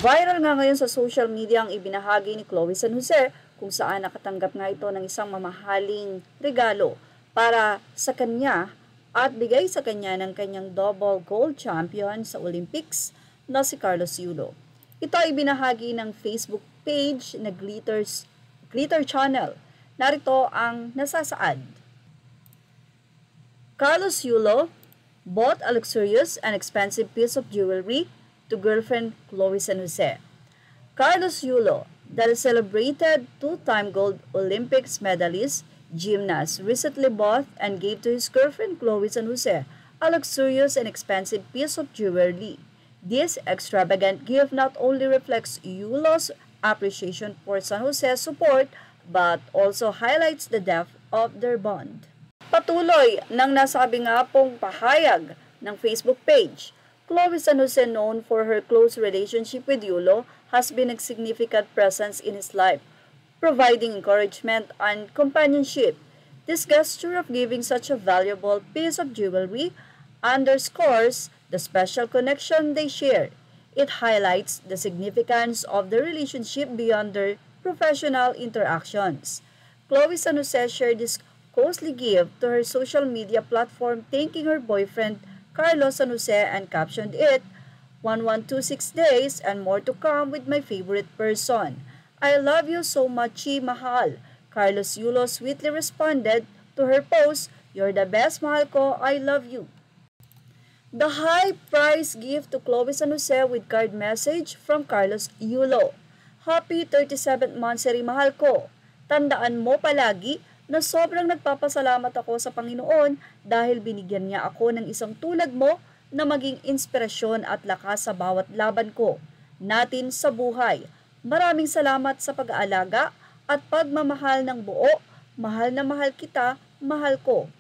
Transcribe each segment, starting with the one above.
Viral nga ngayon sa social media ang ibinahagi ni Chloe San Jose kung saan nakatanggap nga ito ng isang mamahaling regalo para sa kanya at bigay sa kanya ng kanyang double gold champion sa Olympics na si Carlos Yulo. Ito ay ibinahagi ng Facebook page na Glitter Channel. Narito ang nasasaad. Carlos Yulo bought a luxurious and expensive piece of jewelry to girlfriend Chloe San Jose. Carlos Yulo, the celebrated two-time gold Olympics medalist gymnast, recently bought and gave to his girlfriend Chloe San Jose a luxurious and expensive piece of jewelry. This extravagant gift not only reflects Yulo's appreciation for San Jose's support but also highlights the depth of their bond. Patuloy nang nasabi nga pong pahayag ng Facebook page, Chloe San Jose, known for her close relationship with Yulo, has been a significant presence in his life, providing encouragement and companionship. This gesture of giving such a valuable piece of jewelry underscores the special connection they share. It highlights the significance of the relationship beyond their professional interactions. Chloe San Jose shared this costly gift to her social media platform, thanking her boyfriend Carlos San Jose, and captioned it, 1126 days and more to come with my favorite person. I love you so much, mahal. Carlos Yulo sweetly responded to her post, you're the best, mahal ko, I love you. The high price gift to Chloe San Jose with card message from Carlos Yulo. Happy 37th monthsary, mahal ko. Tandaan mo palagi na sobrang nagpapasalamat ako sa Panginoon dahil binigyan niya ako ng isang tulad mo na maging inspirasyon at lakas sa bawat laban ko natin sa buhay. Maraming salamat sa pag-aalaga at pagmamahal ng buo. Mahal na mahal kita, mahal ko.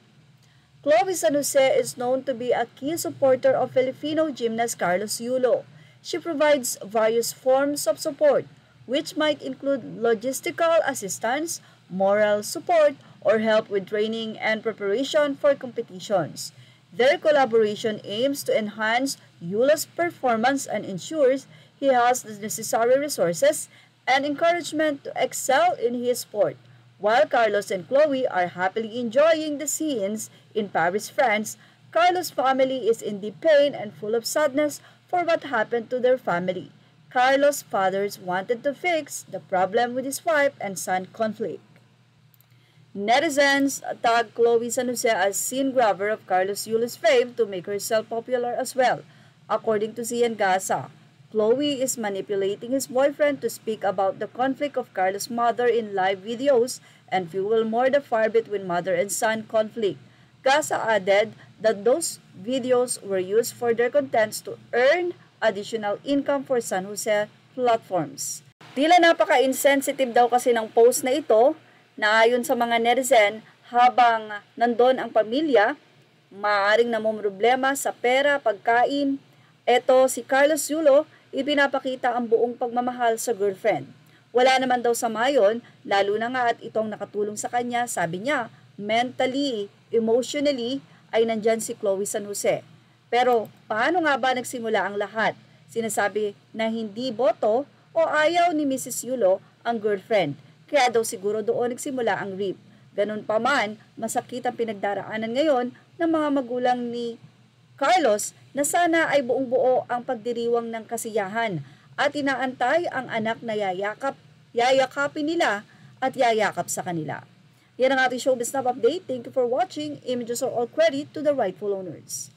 Chloe San Jose is known to be a key supporter of Filipino gymnast Carlos Yulo. She provides various forms of support, which might include logistical assistance, moral support, or help with training and preparation for competitions. Their collaboration aims to enhance Yulo's performance and ensures he has the necessary resources and encouragement to excel in his sport. While Carlos and Chloe are happily enjoying the scenes in Paris, France, Carlos' family is in deep pain and full of sadness for what happened to their family. Carlos' fathers wanted to fix the problem with his wife and son conflict. Netizens tag Chloe San Jose as scene grabber of Carlos Yulo's fame to make herself popular as well. According to Zian Gaza, Chloe is manipulating his boyfriend to speak about the conflict of Carlos' mother in live videos and fuel more the fire between mother and son conflict. Gaza added that those videos were used for their contents to earn additional income for San Jose platforms. Tila napaka-insensitive daw kasi ng post na ito na ayon sa mga netizen, habang nandun ang pamilya, maaaring namumroblema sa pera, pagkain. Eto si Carlos Yulo, ipinapakita ang buong pagmamahal sa girlfriend. Wala naman daw sa mayon, lalo na nga at itong nakatulong sa kanya, sabi niya, mentally, emotionally, ay nandyan si Chloe San Jose. Pero paano nga ba nagsimula ang lahat? Sinasabi na hindi boto o ayaw ni Mrs. Yulo ang girlfriend. Kaya daw siguro doon nagsimula ang rape. Ganun pa man, masakit ang pinagdaraanan ngayon ng mga magulang ni Carlos na sana ay buong buo ang pagdiriwang ng kasiyahan at inaantay ang anak na yayakapin nila at yayakap sa kanila. Yan ang ating showbiz update. Thank you for watching. Images are all credit to the rightful owners.